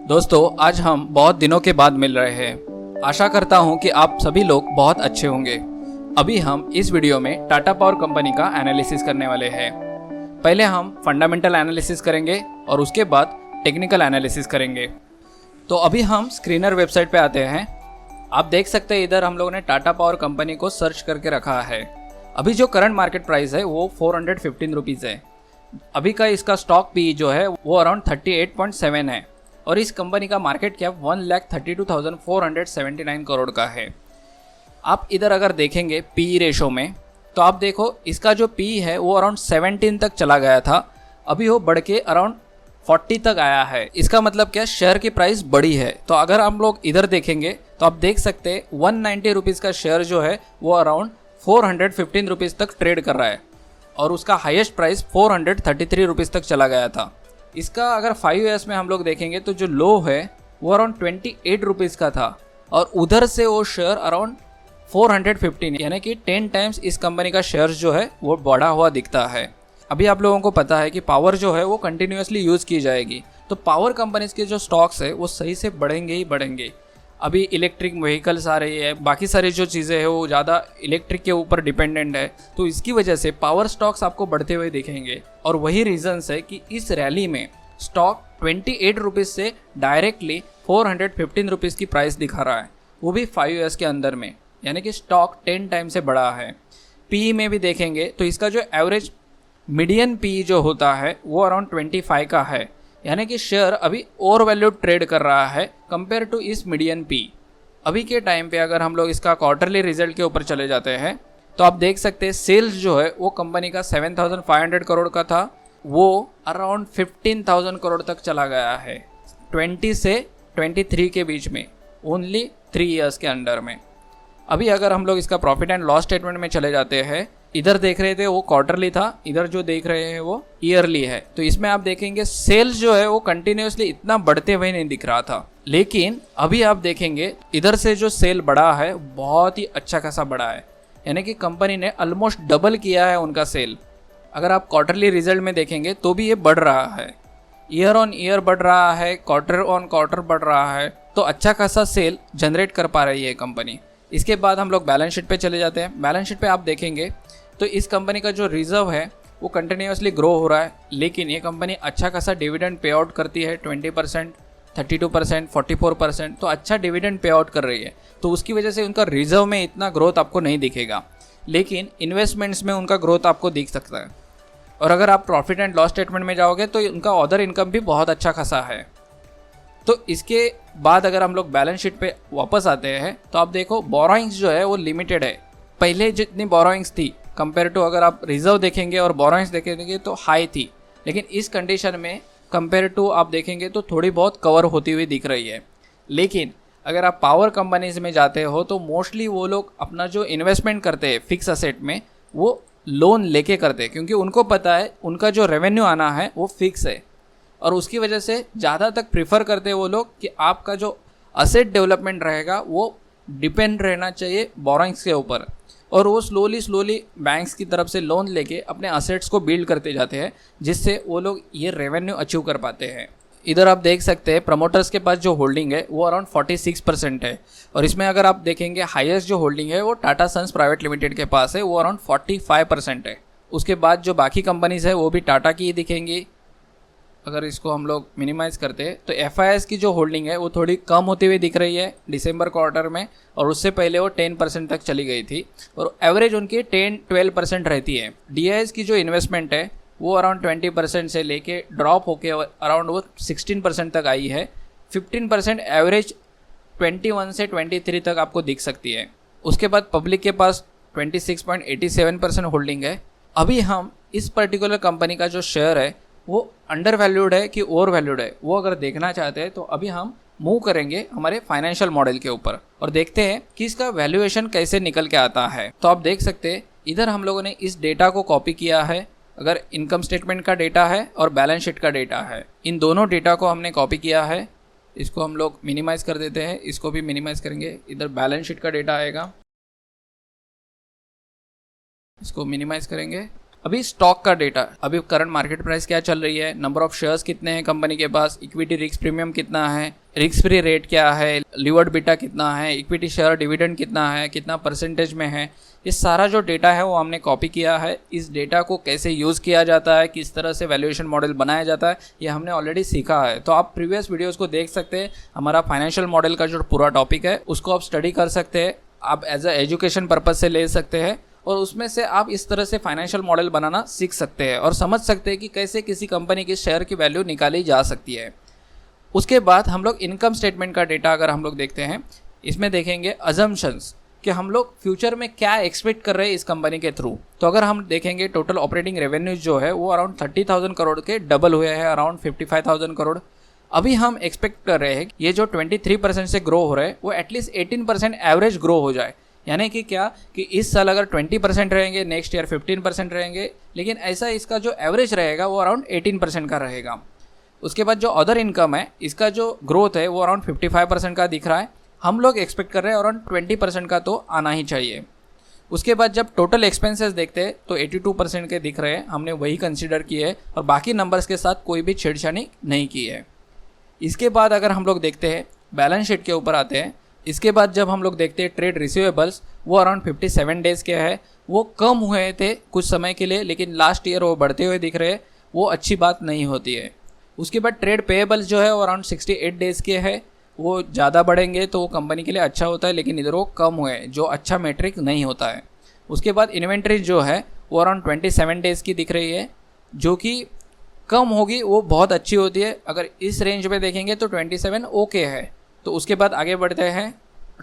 दोस्तों, आज हम बहुत दिनों के बाद मिल रहे हैं। आशा करता हूं कि आप सभी लोग बहुत अच्छे होंगे। अभी हम इस वीडियो में टाटा पावर कंपनी का एनालिसिस करने वाले हैं। पहले हम फंडामेंटल एनालिसिस करेंगे और उसके बाद टेक्निकल एनालिसिस करेंगे। तो अभी हम स्क्रीनर वेबसाइट पे आते हैं। आप देख सकते हैं इधर हम लोगों ने टाटा पावर कंपनी को सर्च करके रखा है। अभी जो करंट मार्केट प्राइस है वो 415 रुपीज़ है। अभी का इसका स्टॉक पी जो है वो अराउंड 38.7 है और इस कंपनी का मार्केट कैप 1,32,479 करोड़ का है। आप इधर अगर देखेंगे पी रेशो में तो आप देखो इसका जो पी है वो अराउंड 17 तक चला गया था, अभी वो बढ़ के अराउंड 40 तक आया है। इसका मतलब क्या, शेयर की प्राइस बढ़ी है। तो अगर हम लोग इधर देखेंगे तो आप देख सकते हैं 190 रुपीज़ का शेयर जो है वो अराउंड 415 रुपीज़ तक ट्रेड कर रहा है और उसका हाईएस्ट प्राइस 433 रुपीज़ तक चला गया था। इसका अगर 5 ईयर्स में हम लोग देखेंगे तो जो लो है वो अराउंड 28 रुपीज़ का था और उधर से वो शेयर अराउंड 415 यानी कि 10 टाइम्स इस कंपनी का शेयर जो है वो बढ़ा हुआ दिखता है। अभी आप लोगों को पता है कि पावर जो है वो कंटिन्यूसली यूज़ की जाएगी, तो पावर कंपनीज के जो स्टॉक्स है वो सही से बढ़ेंगे ही बढ़ेंगे। अभी इलेक्ट्रिक व्हीकल्स आ रही है, बाकी सारी जो चीज़ें हैं वो ज़्यादा इलेक्ट्रिक के ऊपर डिपेंडेंट है, तो इसकी वजह से पावर स्टॉक्स आपको बढ़ते हुए दिखेंगे। और वही रीजंस है कि इस रैली में स्टॉक 28 रुपीज़ से डायरेक्टली 415 रुपीज़ की प्राइस दिखा रहा है, वो भी 5 ईयर्स के अंदर में, यानी कि स्टॉक 10 टाइम से बढ़ा है। पी में भी देखेंगे तो इसका जो एवरेज मीडियन पी जो होता है वो अराउंड 25 का है, यानी कि शेयर अभी ओवर वैल्यू ट्रेड कर रहा है कंपेयर टू इस मीडियन पी। अभी के टाइम पे अगर हम लोग इसका क्वार्टरली रिजल्ट के ऊपर चले जाते हैं तो आप देख सकते हैं सेल्स जो है वो कंपनी का 7,500 करोड़ का था, वो अराउंड 15,000 करोड़ तक चला गया है 20 से 23 के बीच में, ओनली 3 ईयर्स के अंडर में। अभी अगर हम लोग इसका प्रॉफिट एंड लॉस स्टेटमेंट में चले जाते हैं, इधर देख रहे थे वो क्वार्टरली था, इधर जो देख रहे हैं वो ईयरली है। तो इसमें आप देखेंगे सेल्स जो है वो कंटिन्यूसली इतना बढ़ते हुए नहीं दिख रहा था, लेकिन अभी आप देखेंगे इधर से जो सेल बढ़ा है बहुत ही अच्छा खासा बढ़ा है, यानी कि कंपनी ने ऑलमोस्ट डबल किया है उनका सेल। अगर आप क्वार्टरली रिजल्ट में देखेंगे तो भी ये बढ़ रहा है, ईयर ऑन ईयर बढ़ रहा है, क्वार्टर ऑन क्वार्टर बढ़ रहा है, तो अच्छा खासा सेल जनरेट कर पा रही है कंपनी। इसके बाद हम लोग बैलेंस शीट पे चले जाते हैं। बैलेंस शीट पे आप देखेंगे तो इस कंपनी का जो रिजर्व है वो कंटिन्यूसली ग्रो हो रहा है, लेकिन ये कंपनी अच्छा खासा डिविडेंड पे आउट करती है 20%, 32%, 44%, तो अच्छा डिविडेंड पे आउट कर रही है। तो उसकी वजह से उनका रिजर्व में इतना ग्रोथ आपको नहीं दिखेगा, लेकिन इन्वेस्टमेंट्स में उनका ग्रोथ आपको दिख सकता है। और अगर आप प्रॉफिट एंड लॉस स्टेटमेंट में जाओगे तो उनका अदर इनकम भी बहुत अच्छा खासा है। तो इसके बाद अगर हम लोग बैलेंस शीट पे वापस आते हैं तो आप देखो बोरोइंग्स जो है वो लिमिटेड है। पहले जितनी बोरोइंग्स थी कंपेयर टू, अगर आप रिजर्व देखेंगे और बोरोइंग्स देखेंगे तो हाई थी, लेकिन इस कंडीशन में कंपेयर टू आप देखेंगे तो थोड़ी बहुत कवर होती हुई दिख रही है। लेकिन अगर आप पावर कंपनीज में जाते हो तो मोस्टली वो लोग अपना जो इन्वेस्टमेंट करते हैं फिक्स असेट में वो लोन लेके करते हैं, क्योंकि उनको पता है उनका जो रेवेन्यू आना है वो फिक्स है, और उसकी वजह से ज़्यादा तक प्रीफर करते हैं वो लोग कि आपका जो असेट डेवलपमेंट रहेगा वो डिपेंड रहना चाहिए बोरोइंग्स के ऊपर, और वो स्लोली बैंक्स की तरफ से लोन लेके अपने असेट्स को बिल्ड करते जाते हैं, जिससे वो लोग ये रेवेन्यू अचीव कर पाते हैं। इधर आप देख सकते हैं प्रमोटर्स के पास जो होल्डिंग है वो अराउंड 46% है, और इसमें अगर आप देखेंगे हाईएस्ट जो होल्डिंग है वो टाटा सन्स प्राइवेट लिमिटेड के पास है, वो अराउंड 45% है। उसके बाद जो बाकी कंपनीज है वो भी टाटा की ही दिखेंगी। अगर इसको हम लोग मिनिमाइज़ करते हैं तो FIS की जो होल्डिंग है वो थोड़ी कम होती हुई दिख रही है दिसंबर क्वार्टर में, और उससे पहले वो 10% तक चली गई थी, और एवरेज उनकी 10-12% रहती है। DIS की जो इन्वेस्टमेंट है वो अराउंड 20% से लेके ड्रॉप होके अराउंड वो 16% तक आई है। 15% एवरेज 21 से 23 तक आपको दिख सकती है। उसके बाद पब्लिक के पास 26.87% होल्डिंग है। अभी हम इस पर्टिकुलर कंपनी का जो शेयर है वो अंडर वैल्यूड है कि ओवर वैल्यूड है, वो अगर देखना चाहते हैं तो अभी हम मूव करेंगे हमारे फाइनेंशियल मॉडल के ऊपर और देखते हैं कि इसका वैल्यूएशन कैसे निकल के आता है। तो आप देख सकते हैं इधर हम लोगों ने इस डेटा को कॉपी किया है। अगर इनकम स्टेटमेंट का डेटा है और बैलेंस शीट का डेटा है, इन दोनों डेटा को हमने कॉपी किया है। इसको हम लोग मिनिमाइज कर देते हैं, इसको भी मिनिमाइज करेंगे। इधर बैलेंस शीट का डेटा आएगा, इसको मिनिमाइज करेंगे। अभी स्टॉक का डेटा, अभी करंट मार्केट प्राइस क्या चल रही है, नंबर ऑफ शेयर्स कितने हैं कंपनी के पास, इक्विटी रिस्क प्रीमियम कितना है, रिस्क फ्री रेट क्या है, लीवर्ड बीटा कितना है, इक्विटी शेयर डिविडेंड कितना है, कितना परसेंटेज में है, ये सारा जो डेटा है वो हमने कॉपी किया है। इस डेटा को कैसे यूज़ किया जाता है, किस तरह से वैल्यूएशन मॉडल बनाया जाता है, ये हमने ऑलरेडी सीखा है। तो आप प्रीवियस वीडियोज़ को देख सकते हैं। हमारा फाइनेंशियल मॉडल का जो पूरा टॉपिक है उसको आप स्टडी कर सकते हैं, आप एज ए एजुकेशन पर्पज़ से ले सकते हैं और उसमें से आप इस तरह से फाइनेंशियल मॉडल बनाना सीख सकते हैं और समझ सकते हैं कि कैसे किसी कंपनी के शेयर की वैल्यू निकाली जा सकती है। उसके बाद हम लोग इनकम स्टेटमेंट का डेटा अगर हम लोग देखते हैं, इसमें देखेंगे अजम्पशंस कि हम लोग फ्यूचर में क्या एक्सपेक्ट कर रहे हैं इस कंपनी के थ्रू। तो अगर हम देखेंगे टोटल ऑपरेटिंग रेवेन्यूज जो है वो अराउंड 30,000 करोड़ के डबल हुए हैं, अराउंड 55,000 करोड़। अभी हम एक्सपेक्ट कर रहे हैं ये जो 23% से ग्रो हो रहा है वो एटलीस्ट 18% एवरेज ग्रो हो जाए। यानी कि क्या कि इस साल अगर 20% रहेंगे, नेक्स्ट ईयर 15% रहेंगे, लेकिन ऐसा इसका जो एवरेज रहेगा वो अराउंड 18% का रहेगा। उसके बाद जो अदर इनकम है इसका जो ग्रोथ है वो अराउंड 55% का दिख रहा है। हम लोग एक्सपेक्ट कर रहे हैं अराउंड 20% का तो आना ही चाहिए। उसके बाद जब टोटल एक्सपेंसेस देखते हैं तो 82% के दिख रहे हैं, हमने वही कंसिडर किए है और बाकी नंबर्स के साथ कोई भी छेड़छाड़ी नहीं की है। इसके बाद अगर हम लोग देखते हैं बैलेंस शीट के ऊपर आते हैं, इसके बाद जब हम लोग देखते हैं ट्रेड रिसीवेबल्स वो अराउंड 57 डेज़ के है, वो कम हुए थे कुछ समय के लिए, लेकिन लास्ट ईयर वो बढ़ते हुए दिख रहे हैं, वो अच्छी बात नहीं होती है। उसके बाद ट्रेड पेएबल्स जो है वो अराउंड 68 डेज़ के है, वो ज़्यादा बढ़ेंगे तो वो कंपनी के लिए अच्छा होता है, लेकिन इधर वो कम हुए जो अच्छा मेट्रिक नहीं होता है। उसके बाद इन्वेंट्री जो है वो अराउंड 27 डेज़ की दिख रही है, जो कि कम होगी वो बहुत अच्छी होती है। अगर इस रेंज में देखेंगे तो 27 ओके है। तो उसके बाद आगे बढ़ते हैं,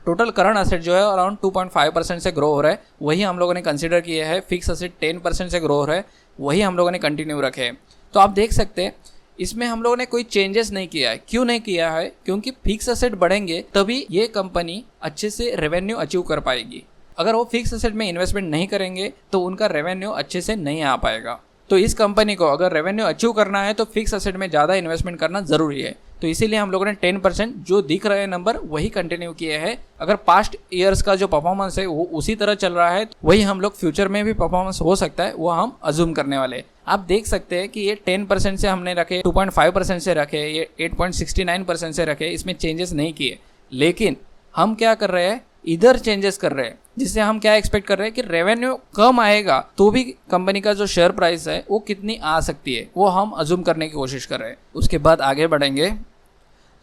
टोटल करंट असेट जो है अराउंड 2.5% से ग्रो हो रहा है, वही हम लोगों ने कंसिडर किया है। फिक्स असेट 10% से ग्रो हो रहा है, वही हम लोगों ने कंटिन्यू रखे हैं। तो आप देख सकते हैं इसमें हम लोगों ने कोई चेंजेस नहीं किया है। क्यों नहीं किया है? क्योंकि फिक्स असेट बढ़ेंगे तभी ये कंपनी अच्छे से रेवेन्यू अचीव कर पाएगी। अगर वो फिक्स असेट में इन्वेस्टमेंट नहीं करेंगे तो उनका रेवेन्यू अच्छे से नहीं आ पाएगा। तो इस कंपनी को अगर रेवेन्यू अचीव करना है तो फिक्स असेट में ज़्यादा इन्वेस्टमेंट करना ज़रूरी है। तो इसीलिए हम लोगों ने 10% जो दिख रहे हैं नंबर वही कंटिन्यू किए हैं। अगर पास्ट ईयर्स का जो परफॉर्मेंस है वो उसी तरह चल रहा है, वही हम लोग फ्यूचर में भी परफॉर्मेंस हो सकता है, वो हम अज्यूम करने वाले हैं। आप देख सकते हैं कि ये 10% से हमने रखे, 2.5% से रखे, ये 8.69% से रखे, इसमें चेंजेस नहीं किए। लेकिन हम क्या कर रहे हैं, इधर चेंजेस कर रहे हैं, जिससे हम क्या एक्सपेक्ट कर रहे हैं कि रेवेन्यू कम आएगा तो भी कंपनी का जो शेयर प्राइस है वो कितनी आ सकती है, वो हम अज्यूम करने की कोशिश कर रहे हैं। उसके बाद आगे बढ़ेंगे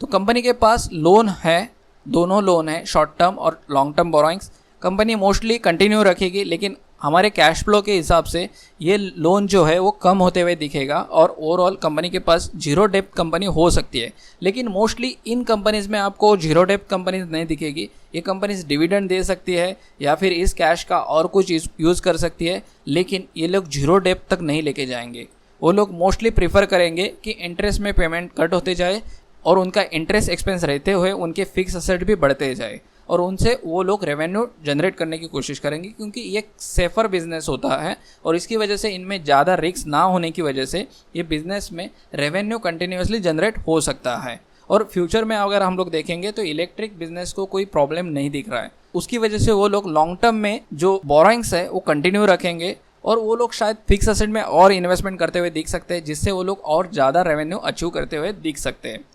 तो कंपनी के पास लोन है, दोनों लोन है, शॉर्ट टर्म और long term borrowings. Company mostly continue रखेगी, लेकिन हमारे कैश फ्लो के हिसाब से ये लोन जो है वो कम होते हुए दिखेगा और ओवरऑल कंपनी के पास जीरो डेब्ट कंपनी हो सकती है। लेकिन मोस्टली इन कंपनीज में आपको जीरो डेब्ट कंपनीज नहीं दिखेगी। ये कंपनीज डिविडेंड दे सकती है या फिर इस कैश का और कुछ यूज़ कर सकती है, लेकिन ये लोग जीरो डेब्ट तक नहीं लेके जाएंगे। वो लोग मोस्टली प्रीफर करेंगे कि इंटरेस्ट में पेमेंट कट होते जाए और उनका इंटरेस्ट एक्सपेंस रहते हुए उनके फिक्स असेट भी बढ़ते जाए और उनसे वो लोग रेवेन्यू जनरेट करने की कोशिश करेंगे, क्योंकि ये सेफर बिजनेस होता है और इसकी वजह से इनमें ज़्यादा रिस्क ना होने की वजह से ये बिजनेस में रेवेन्यू कंटिन्यूसली जनरेट हो सकता है। और फ्यूचर में अगर हम लोग देखेंगे तो इलेक्ट्रिक बिजनेस को कोई प्रॉब्लम नहीं दिख रहा है, उसकी वजह से वो लोग लॉन्ग टर्म में जो बोरोइंग्स है वो कंटिन्यू रखेंगे और वो लोग शायद फिक्स असेट में और इन्वेस्टमेंट करते हुए दिख सकते हैं, जिससे वो लोग और ज़्यादा रेवेन्यू अचीव करते हुए दिख सकते हैं।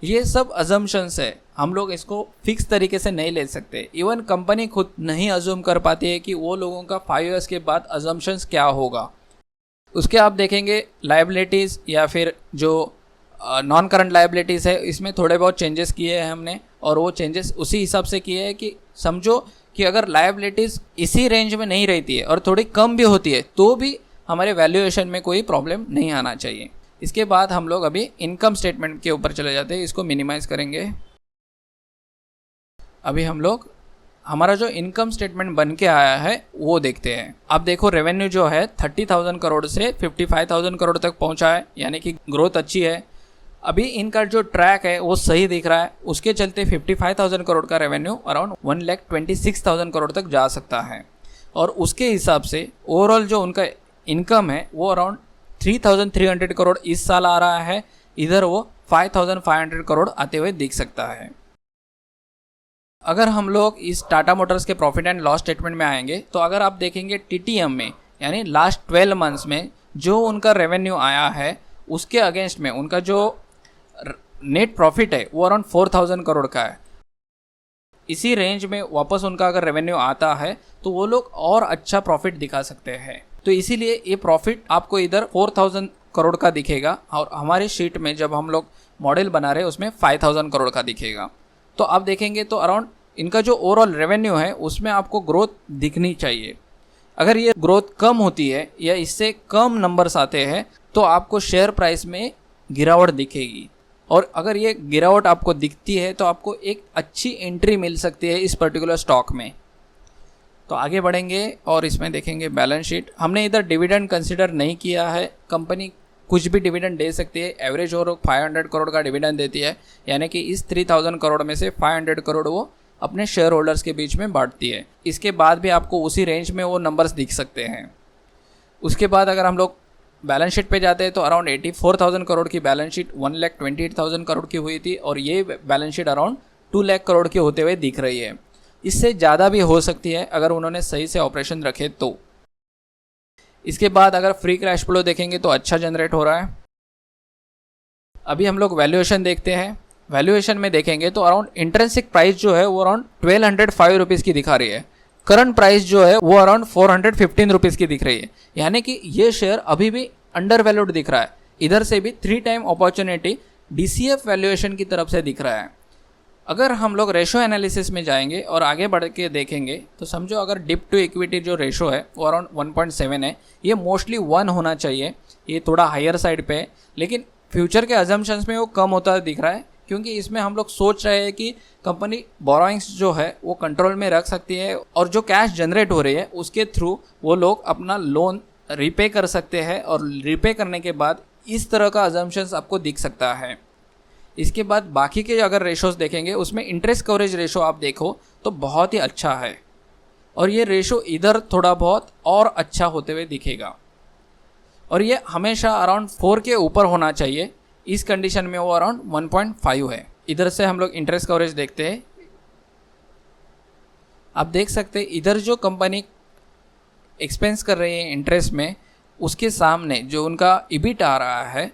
ये सब अजम्पशंस है, हम लोग इसको फिक्स तरीके से नहीं ले सकते। इवन कंपनी खुद नहीं अज्यूम कर पाती है कि वो लोगों का 5 ईयर्स के बाद अजम्पशंस क्या होगा। उसके आप देखेंगे लायबिलिटीज़ या फिर जो नॉन करंट लायबिलिटीज़ है, इसमें थोड़े बहुत चेंजेस किए हैं हमने और वो चेंजेस उसी हिसाब से किए हैं कि समझो कि अगर लायबिलिटीज़ इसी रेंज में नहीं रहती है और थोड़ी कम भी होती है तो भी हमारे वैल्यूएशन में कोई प्रॉब्लम नहीं आना चाहिए। इसके बाद हम लोग अभी इनकम स्टेटमेंट के ऊपर चले जाते हैं, इसको मिनिमाइज करेंगे। अभी हम लोग हमारा जो इनकम स्टेटमेंट बन के आया है वो देखते हैं। आप देखो रेवेन्यू जो है 30,000 करोड़ से 55,000 करोड़ तक पहुंचा है, यानी कि ग्रोथ अच्छी है। अभी इनका जो ट्रैक है वो सही दिख रहा है, उसके चलते 55,000 करोड़ का रेवेन्यू अराउंड 1,26,000 करोड़ तक जा सकता है और उसके हिसाब से ओवरऑल जो उनका इनकम है वो अराउंड 3,300 करोड़ इस साल आ रहा है, इधर वो 5,500 करोड़ आते हुए दिख सकता है। अगर हम लोग इस टाटा मोटर्स के प्रॉफिट एंड लॉस स्टेटमेंट में आएंगे तो अगर आप देखेंगे टीटीएम में यानी लास्ट 12 मंथ्स में जो उनका रेवेन्यू आया है उसके अगेंस्ट में उनका जो नेट प्रॉफिट है वो अराउंड 4000 करोड़ का है। इसी रेंज में वापस उनका अगर रेवेन्यू आता है तो वो लोग और अच्छा प्रॉफिट दिखा सकते हैं। तो इसीलिए ये प्रॉफिट आपको इधर 4000 करोड़ का दिखेगा और हमारी शीट में जब हम लोग मॉडल बना रहे हैं उसमें 5000 करोड़ का दिखेगा। तो आप देखेंगे तो अराउंड इनका जो ओवरऑल रेवेन्यू है उसमें आपको ग्रोथ दिखनी चाहिए। अगर ये ग्रोथ कम होती है या इससे कम नंबर्स आते हैं तो आपको शेयर प्राइस में गिरावट दिखेगी, और अगर ये गिरावट आपको दिखती है तो आपको एक अच्छी एंट्री मिल सकती है इस पर्टिकुलर स्टॉक में। तो आगे बढ़ेंगे और इसमें देखेंगे बैलेंस शीट। हमने इधर डिविडेंड कंसिडर नहीं किया है, कंपनी कुछ भी डिविडेंड दे सकती है। एवरेज और 500 करोड़ का डिविडेंड देती है, यानी कि इस 3000 करोड़ में से 500 करोड़ वो अपने शेयर होल्डर्स के बीच में बांटती है। इसके बाद भी आपको उसी रेंज में वो नंबर्स दिख सकते हैं। उसके बाद अगर हम लोग बैलेंस शीट पे जाते हैं तो अराउंड 84,000 करोड़ की बैलेंस शीट 1,28,000 करोड़ की हुई थी, और ये balance sheet around 2 lakh crore की होते हुए दिख रही है। इससे ज़्यादा भी हो सकती है अगर उन्होंने सही से ऑपरेशन रखे तो। इसके बाद अगर फ्री कैश फ्लो देखेंगे तो अच्छा जनरेट हो रहा है। अभी हम लोग वैल्यूएशन देखते हैं। वैल्यूएशन में देखेंगे तो अराउंड इंट्रिंसिक प्राइस जो है वो अराउंड 1205 रुपीज़ की दिखा रही है। करंट प्राइस जो है वो अराउंड 415 रुपीज़ की दिख रही है, यानी कि ये शेयर अभी भी अंडर वैल्यूड दिख रहा है। इधर से भी 3 टाइम अपॉर्चुनिटी DCF वैल्यूएशन की तरफ से दिख रहा है। अगर हम लोग रेशो एनालिसिस में जाएंगे और आगे बढ़ के देखेंगे तो समझो अगर डिप टू इक्विटी जो रेशो है वो अराउंड 1.7 है। ये मोस्टली 1 होना चाहिए, ये थोड़ा हायर साइड पे है, लेकिन फ्यूचर के अजम्पशंस में वो कम होता दिख रहा है, क्योंकि इसमें हम लोग सोच रहे हैं कि कंपनी बोरोइंग्स जो है वो कंट्रोल में रख सकती है और जो कैश जनरेट हो रही है उसके थ्रू वो लोग अपना लोन रीपे कर सकते हैं, और रीपे करने के बाद इस तरह का अजम्पशंस आपको दिख सकता है। इसके बाद बाकी के अगर रेशोज़ देखेंगे उसमें इंटरेस्ट कवरेज रेशो आप देखो तो बहुत ही अच्छा है, और ये रेशो इधर थोड़ा बहुत और अच्छा होते हुए दिखेगा, और ये हमेशा अराउंड 4 के ऊपर होना चाहिए। इस कंडीशन में वो अराउंड 1.5 है। इधर से हम लोग इंटरेस्ट कवरेज देखते हैं। आप देख सकते हैं इधर जो कंपनी एक्सपेंस कर रही है इंटरेस्ट में, उसके सामने जो उनका EBIT आ रहा है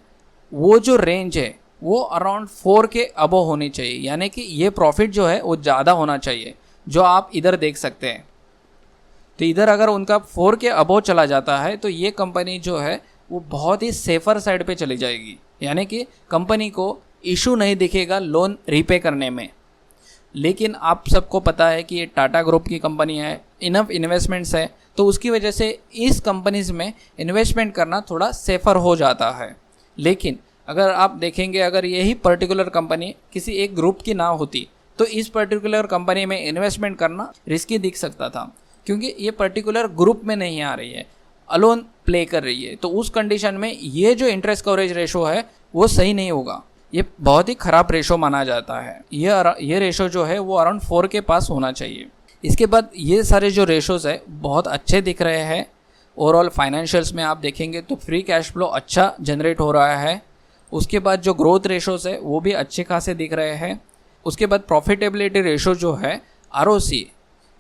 वो जो रेंज है वो अराउंड 4 के अबव होनी चाहिए, यानी कि ये प्रॉफिट जो है वो ज़्यादा होना चाहिए, जो आप इधर देख सकते हैं। तो इधर अगर उनका 4 के अबव चला जाता है तो ये कंपनी जो है वो बहुत ही सेफर साइड पे चली जाएगी, यानी कि कंपनी को इशू नहीं दिखेगा लोन रीपे करने में। लेकिन आप सबको पता है कि ये टाटा ग्रुप की कंपनी है, इनफ इन्वेस्टमेंट्स है, तो उसकी वजह से इस कंपनीज में इन्वेस्टमेंट करना थोड़ा सेफर हो जाता है। लेकिन अगर आप देखेंगे अगर यही पर्टिकुलर कंपनी किसी एक ग्रुप की ना होती तो इस पर्टिकुलर कंपनी में इन्वेस्टमेंट करना रिस्की दिख सकता था, क्योंकि ये पर्टिकुलर ग्रुप में नहीं आ रही है, अलोन प्ले कर रही है। तो उस कंडीशन में ये जो इंटरेस्ट कवरेज रेशो है वो सही नहीं होगा, ये बहुत ही ख़राब रेशो माना जाता है। ये रेशो जो है वो अराउंड 4 के पास होना चाहिए। इसके बाद ये सारे जो रेशोज़ है बहुत अच्छे दिख रहे हैं। ओवरऑल फाइनेंशियल्स में आप देखेंगे तो फ्री कैश फ्लो अच्छा जनरेट हो रहा है। उसके बाद जो ग्रोथ रेशोज़ है वो भी अच्छे खासे दिख रहे हैं। उसके बाद प्रॉफिटेबिलिटी रेशो जो है ROC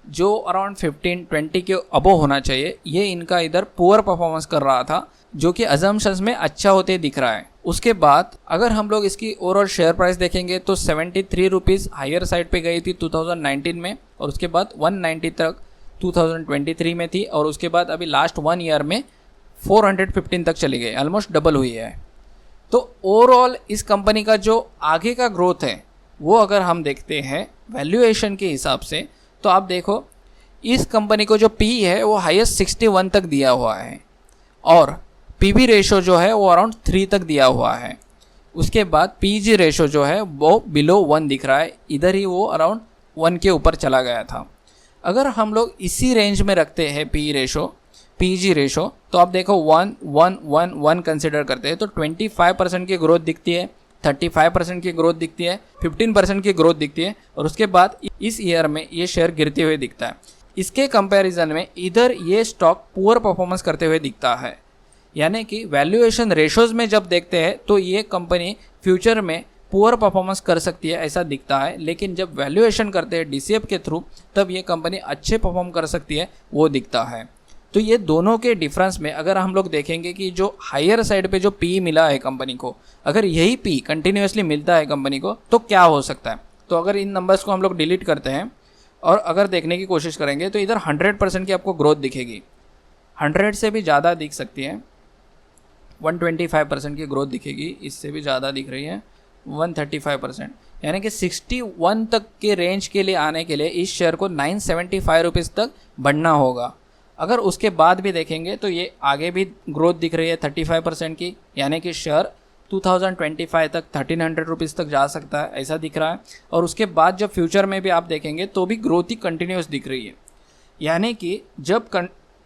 जो अराउंड 15-20 के अबव होना चाहिए, ये इनका इधर पुअर परफॉर्मेंस कर रहा था, जो कि अजम्पशंस में अच्छा होते दिख रहा है। उसके बाद अगर हम लोग इसकी ओवरऑल शेयर प्राइस देखेंगे तो 73 रुपीज़ हायर साइड पे गई थी 2019 में, और उसके बाद 190 तक 2023 में थी, और उसके बाद अभी लास्ट 1 ईयर में 415 तक चली गई, ऑलमोस्ट डबल हुई है। तो ओवरऑल इस कंपनी का जो आगे का ग्रोथ है वो अगर हम देखते हैं वैल्यूएशन के हिसाब से, तो आप देखो इस कंपनी को जो PE है वो हाईएस्ट 61 तक दिया हुआ है, और PB रेशो जो है वो अराउंड 3 तक दिया हुआ है। उसके बाद PEG रेशो जो है वो बिलो 1 दिख रहा है, इधर ही वो अराउंड 1 के ऊपर चला गया था। अगर हम लोग इसी रेंज में रखते हैं PE रेशो PEG रेशो, तो आप देखो 1 1 1 1 कंसिडर करते हैं तो 25% की ग्रोथ दिखती है, 35% की ग्रोथ दिखती है, 15% की ग्रोथ दिखती है, और उसके बाद इस ईयर में ये शेयर गिरते हुए दिखता है। इसके कंपैरिजन में इधर ये स्टॉक पुअर परफॉर्मेंस करते हुए दिखता है, यानी कि वैल्यूएशन रेशोज़ में जब देखते हैं तो ये कंपनी फ्यूचर में पुअर परफॉर्मेंस कर सकती है ऐसा दिखता है, लेकिन जब वैल्यूएशन करते हैं DCF के थ्रू तब ये कंपनी अच्छे परफॉर्म कर सकती है वो दिखता है। तो तो ये दोनों के डिफरेंस में अगर हम लोग देखेंगे कि जो हायर साइड पे जो पी मिला है कंपनी को, अगर यही पी कंटिन्यूसली मिलता है कंपनी को तो क्या हो सकता है। तो अगर इन नंबर्स को हम लोग डिलीट करते हैं और अगर देखने की कोशिश करेंगे तो इधर 100% की आपको ग्रोथ दिखेगी, 100 से भी ज़्यादा दिख सकती है, 125% की ग्रोथ दिखेगी, इससे भी ज़्यादा दिख रही है 135%, यानी कि 61 तक के रेंज के लिए आने के लिए इस शेयर को 975 रुपीज़ तक बढ़ना होगा। अगर उसके बाद भी देखेंगे तो ये आगे भी ग्रोथ दिख रही है 35% की, यानी कि शेयर 2025 तक 1300 रुपीज़ तक जा सकता है, ऐसा दिख रहा है। और उसके बाद जब फ्यूचर में भी आप देखेंगे तो भी ग्रोथ ही कंटिन्यूस दिख रही है, यानी कि जब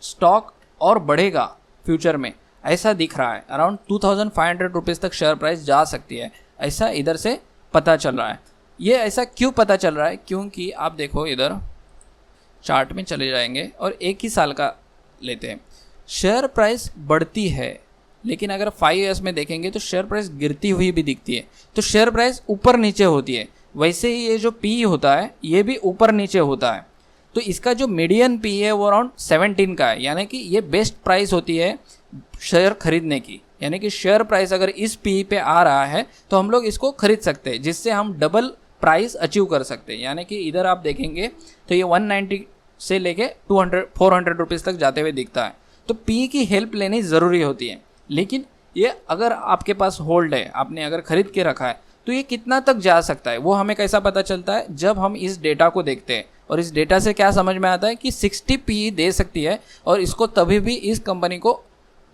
स्टॉक और बढ़ेगा फ्यूचर में, ऐसा दिख रहा है अराउंड 2500 रुपीज़ तक शेयर प्राइस जा सकती है, ऐसा इधर से पता चल रहा है। ये ऐसा क्यों पता चल रहा है, क्योंकि आप देखो इधर चार्ट में चले जाएंगे और एक ही साल का लेते हैं, शेयर प्राइस बढ़ती है, लेकिन अगर 5 ईयर्स में देखेंगे तो शेयर प्राइस गिरती हुई भी दिखती है। तो शेयर प्राइस ऊपर नीचे होती है, वैसे ही ये जो पी होता है ये भी ऊपर नीचे होता है। तो इसका जो मीडियन पी है वो अराउंड 17 का है, यानी कि ये बेस्ट प्राइस होती है शेयर खरीदने की, यानी कि शेयर प्राइस अगर इस पी पे आ रहा है तो हम लोग इसको खरीद सकते हैं, जिससे हम डबल प्राइस अचीव कर सकते हैं। यानी कि इधर आप देखेंगे तो ये 190 से लेके 400 रुपीज़ तक जाते हुए दिखता है। तो पी की हेल्प लेनी ज़रूरी होती है, लेकिन ये अगर आपके पास होल्ड है, आपने अगर खरीद के रखा है, तो ये कितना तक जा सकता है वो हमें कैसा पता चलता है, जब हम इस डेटा को देखते हैं। और इस डेटा से क्या समझ में आता है कि 60 पी दे सकती है और इसको तभी भी इस कंपनी को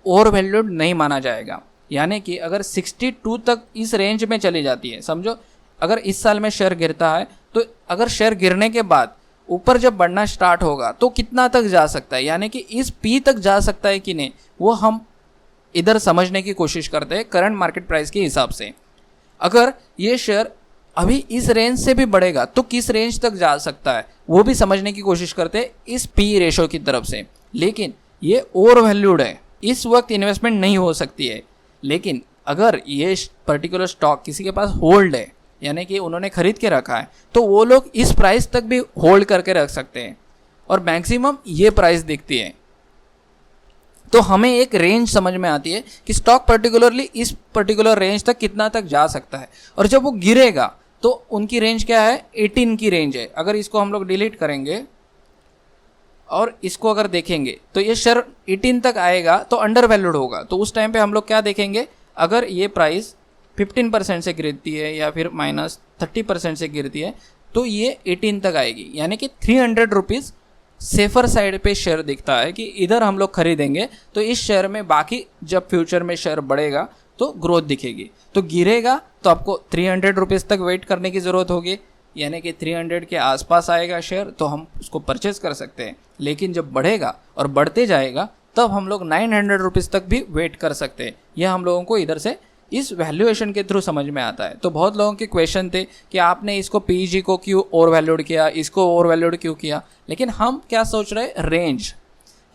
ओवर वैल्यूड नहीं माना जाएगा। यानी कि अगर 62 तक इस रेंज में चली जाती है, समझो अगर इस साल में शेयर गिरता है तो अगर शेयर गिरने के बाद ऊपर जब बढ़ना स्टार्ट होगा तो कितना तक जा सकता है, यानी कि इस पी तक जा सकता है कि नहीं, वो हम इधर समझने की कोशिश करते हैं करंट मार्केट प्राइस के हिसाब से। अगर ये शेयर अभी इस रेंज से भी बढ़ेगा तो किस रेंज तक जा सकता है वो भी समझने की कोशिश करते हैं इस पी रेशो की तरफ से। लेकिन ये ओवर वैल्यूड है, इस वक्त इन्वेस्टमेंट नहीं हो सकती है। लेकिन अगर ये पर्टिकुलर स्टॉक किसी के पास होल्ड है, यानी कि उन्होंने खरीद के रखा है, तो वो लोग इस प्राइस तक भी होल्ड करके रख सकते हैं और मैक्सिमम ये प्राइस दिखती है। तो हमें एक रेंज समझ में आती है कि स्टॉक पर्टिकुलरली इस पर्टिकुलर रेंज तक कितना तक जा सकता है। और जब वो गिरेगा तो उनकी रेंज क्या है, 18 की रेंज है। अगर इसको हम लोग डिलीट करेंगे और इसको अगर देखेंगे तो ये शेयर 18 तक आएगा तो अंडर वैल्यूड होगा। तो उस टाइम पे हम लोग क्या देखेंगे, अगर ये प्राइस 15% से गिरती है या फिर -30% से गिरती है तो ये 18 तक आएगी, यानी कि 300 रुपीज़ सेफर साइड पे शेयर दिखता है कि इधर हम लोग खरीदेंगे तो इस शेयर में बाकी जब फ्यूचर में शेयर बढ़ेगा तो ग्रोथ दिखेगी। तो गिरेगा तो आपको 300 रुपीज़ तक वेट करने की ज़रूरत होगी, यानी कि 300 के आसपास आएगा शेयर तो हम उसको परचेज कर सकते हैं। लेकिन जब बढ़ेगा और बढ़ते जाएगा तब हम लोग 900 रुपीज़ तक भी वेट कर सकते हैं। यह हम लोगों को इधर से इस वैल्यूएशन के थ्रू समझ में आता है। तो बहुत लोगों के क्वेश्चन थे कि आपने इसको पीजी को क्यों ओवर वैल्यूड किया, इसको ओवर वैल्यूड क्यों किया। लेकिन हम क्या सोच रहे हैं, रेंज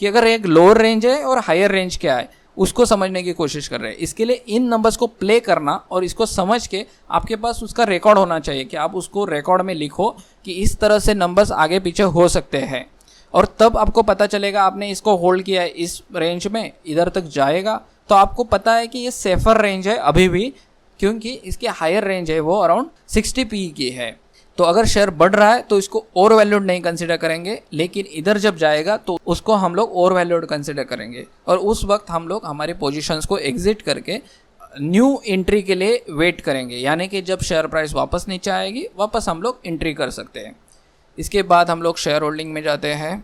कि अगर एक लोअर रेंज है और हायर रेंज क्या है उसको समझने की कोशिश कर रहे हैं। इसके लिए इन नंबर्स को प्ले करना और इसको समझ के आपके पास उसका रिकॉर्ड होना चाहिए कि आप उसको रिकॉर्ड में लिखो कि इस तरह से नंबर्स आगे पीछे हो सकते हैं। और तब आपको पता चलेगा आपने इसको होल्ड किया है इस रेंज में, इधर तक जाएगा तो आपको पता है कि ये सेफर रेंज है अभी भी, क्योंकि इसकी हायर रेंज है वो अराउंड 60 पी की है। तो अगर शेयर बढ़ रहा है तो इसको ओवर वैल्यूड नहीं कंसिडर करेंगे, लेकिन इधर जब जाएगा तो उसको हम लोग ओवर वैल्यूड कंसिडर करेंगे और उस वक्त हम लोग हमारी पोजीशंस को एग्जिट करके न्यू एंट्री के लिए वेट करेंगे। यानी कि जब शेयर प्राइस वापस नीचे आएगी वापस हम लोग एंट्री कर सकते हैं। इसके बाद हम लोग शेयर होल्डिंग में जाते हैं।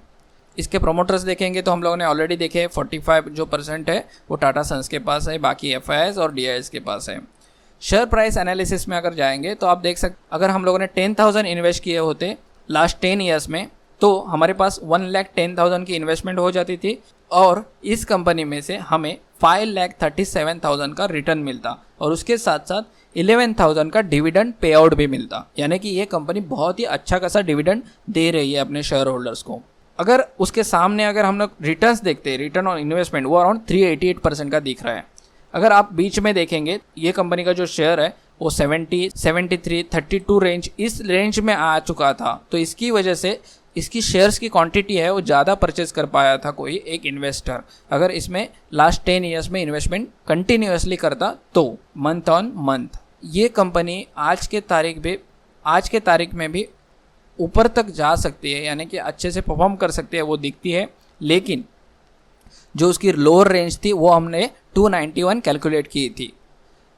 इसके प्रोमोटर्स देखेंगे तो हम लोगों ने ऑलरेडी देखे 45 जो % है वो टाटा सन्स के पास है, बाकी FIIs और DIIs के पास है। शेयर प्राइस एनालिसिस में अगर जाएंगे तो आप देख सकते, अगर हम लोगों ने 10,000 इन्वेस्ट किए होते लास्ट 10 ईयर्स में तो हमारे पास 1,10,000 की इन्वेस्टमेंट हो जाती थी और इस कंपनी में से हमें 5,37,000 का रिटर्न मिलता और उसके साथ साथ 11,000 का डिविडेंड पे आउट भी मिलता। यानी कि ये कंपनी बहुत ही अच्छा खासा डिविडेंड दे रही है अपने शेयर होल्डर्स को। अगर उसके सामने अगर हम लोग रिटर्न्स देखते हैं, रिटर्न ऑन इन्वेस्टमेंट वो अराउंड 388% का दिख रहा है। अगर आप बीच में देखेंगे ये कंपनी का जो शेयर है वो 70, 73, 32 रेंज इस रेंज में आ चुका था। तो इसकी वजह से इसकी शेयर्स की क्वांटिटी है वो ज़्यादा परचेज कर पाया था कोई एक इन्वेस्टर, अगर इसमें लास्ट 10 ईयर्स में इन्वेस्टमेंट कंटिन्यूसली करता तो मंथ ऑन मंथ। ये कंपनी आज के तारीख में भी ऊपर तक जा सकती है, यानी कि अच्छे से परफॉर्म कर सकती है वो दिखती है, लेकिन जो उसकी लोअर रेंज थी वो हमने 291 कैलकुलेट की थी।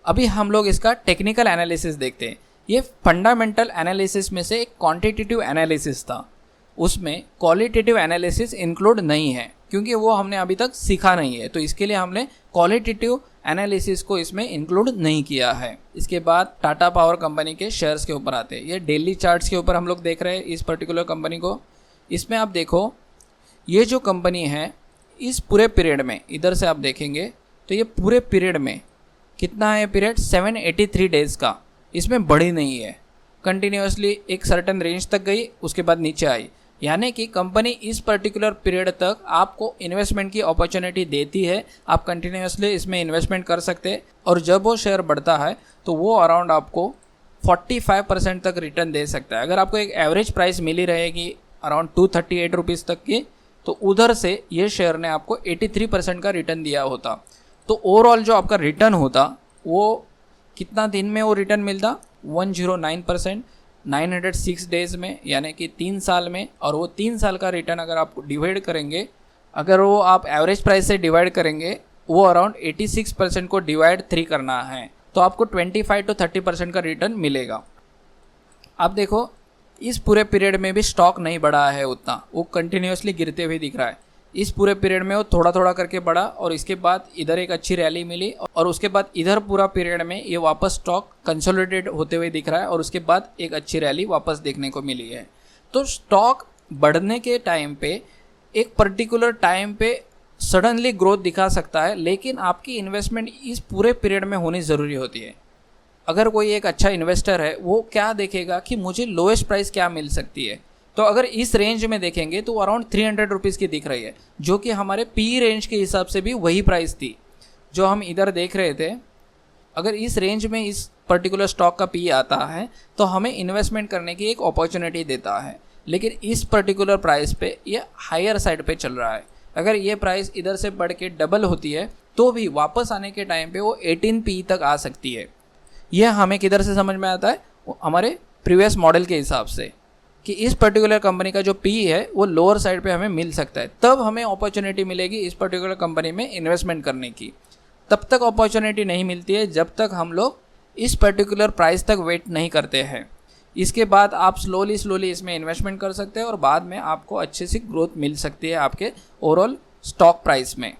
अभी हम लोग इसका टेक्निकल एनालिसिस देखते हैं। ये फंडामेंटल एनालिसिस में से एक क्वांटिटेटिव एनालिसिस था, उसमें क्वालिटेटिव एनालिसिस इंक्लूड नहीं है क्योंकि वो हमने अभी तक सीखा नहीं है, तो इसके लिए हमने क्वालिटेटिव एनालिसिस को इसमें इंक्लूड नहीं किया है। इसके बाद टाटा पावर कंपनी के शेयर्स के ऊपर आते हैं। ये डेली चार्ट्स के ऊपर हम लोग देख रहे हैं इस पर्टिकुलर कंपनी को। इसमें आप देखो ये जो कंपनी है इस पूरे पीरियड में, इधर से आप देखेंगे तो ये पूरे पीरियड में कितना है पीरियड 783 डेज़ का, इसमें बढ़ी नहीं है, कंटिन्यूसली एक सर्टेन रेंज तक गई उसके बाद नीचे आई, यानी कि कंपनी इस पर्टिकुलर पीरियड तक आपको इन्वेस्टमेंट की अपॉर्चुनिटी देती है, आप कंटिन्यूसली इसमें इन्वेस्टमेंट कर सकते हैं और जब वो शेयर बढ़ता है तो वो अराउंड आपको 45% तक रिटर्न दे सकता है। अगर आपको एक एवरेज प्राइस मिली रहेगी अराउंड 238 रुपीज़ तक की, तो उधर से ये शेयर ने आपको 83% का रिटर्न दिया होता, तो ओवरऑल जो आपका रिटर्न होता वो कितना दिन में वो रिटर्न मिलता 109%, 906 डेज़ में, यानी कि 3 साल में। और वो 3 साल का रिटर्न अगर आप डिवाइड करेंगे, अगर वो आप एवरेज प्राइस से डिवाइड करेंगे, वो अराउंड 86% को डिवाइड 3 करना है, तो आपको 25 to 30% का रिटर्न मिलेगा। आप देखो इस पूरे पीरियड में भी स्टॉक नहीं बढ़ा है उतना, वो कंटिन्यूसली गिरते हुए दिख रहा है। इस पूरे पीरियड में वो थोड़ा थोड़ा करके बढ़ा और इसके बाद इधर एक अच्छी रैली मिली और उसके बाद इधर पूरा पीरियड में ये वापस स्टॉक कंसोलिडेट होते हुए दिख रहा है और उसके बाद एक अच्छी रैली वापस देखने को मिली है। तो स्टॉक बढ़ने के टाइम पे एक पर्टिकुलर टाइम पे सडनली ग्रोथ दिखा सकता है, लेकिन आपकी इन्वेस्टमेंट इस पूरे पीरियड में होनी ज़रूरी होती है। अगर कोई एक अच्छा इन्वेस्टर है वो क्या देखेगा कि मुझे लोएस्ट प्राइस क्या मिल सकती है, तो अगर इस रेंज में देखेंगे तो अराउंड 300 रुपीज़ की दिख रही है, जो कि हमारे पी रेंज के हिसाब से भी वही प्राइस थी जो हम इधर देख रहे थे। अगर इस रेंज में इस पर्टिकुलर स्टॉक का पी आता है तो हमें इन्वेस्टमेंट करने की एक अपॉर्चुनिटी देता है, लेकिन इस पर्टिकुलर प्राइस पे ये हायर साइड पे चल रहा है। अगर ये प्राइस इधर से बढ़ के डबल होती है तो भी वापस आने के टाइम पे वो 18 पी तक आ सकती है। यह हमें किधर से समझ में आता है, हमारे प्रीवियस मॉडल के हिसाब से कि इस पर्टिकुलर कंपनी का जो पी है वो लोअर साइड पे हमें मिल सकता है, तब हमें अपॉर्चुनिटी मिलेगी इस पर्टिकुलर कंपनी में इन्वेस्टमेंट करने की। तब तक अपॉर्चुनिटी नहीं मिलती है जब तक हम लोग इस पर्टिकुलर प्राइस तक वेट नहीं करते हैं। इसके बाद आप स्लोली इसमें इन्वेस्टमेंट कर सकते हैं और बाद में आपको अच्छे से ग्रोथ मिल सकती है आपके ओवरऑल स्टॉक प्राइस में।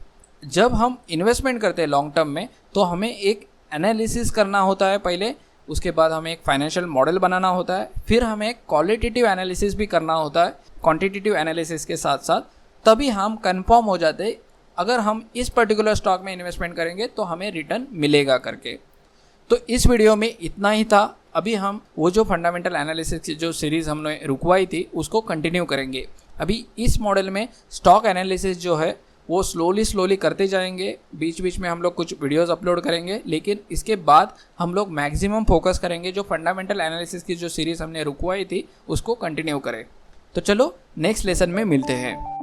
जब हम इन्वेस्टमेंट करते हैं लॉन्ग टर्म में तो हमें एक एनालिसिस करना होता है पहले, उसके बाद हमें एक फाइनेंशियल मॉडल बनाना होता है, फिर हमें एक क्वालिटेटिव एनालिसिस भी करना होता है क्वांटिटेटिव एनालिसिस के साथ साथ, तभी हम कंफर्म हो जाते हैं अगर हम इस पर्टिकुलर स्टॉक में इन्वेस्टमेंट करेंगे तो हमें रिटर्न मिलेगा करके। तो इस वीडियो में इतना ही था। अभी हम वो जो फंडामेंटल एनालिसिस की जो सीरीज़ हमने रुकवाई थी उसको कंटिन्यू करेंगे। अभी इस मॉडल में स्टॉक एनालिसिस जो है वो स्लोली करते जाएंगे, बीच बीच में हम लोग कुछ वीडियोस अपलोड करेंगे, लेकिन इसके बाद हम लोग मैक्सिमम फोकस करेंगे जो फंडामेंटल एनालिसिस की जो सीरीज़ हमने रुकवाई थी उसको कंटिन्यू करें। तो चलो नेक्स्ट लेसन में मिलते हैं।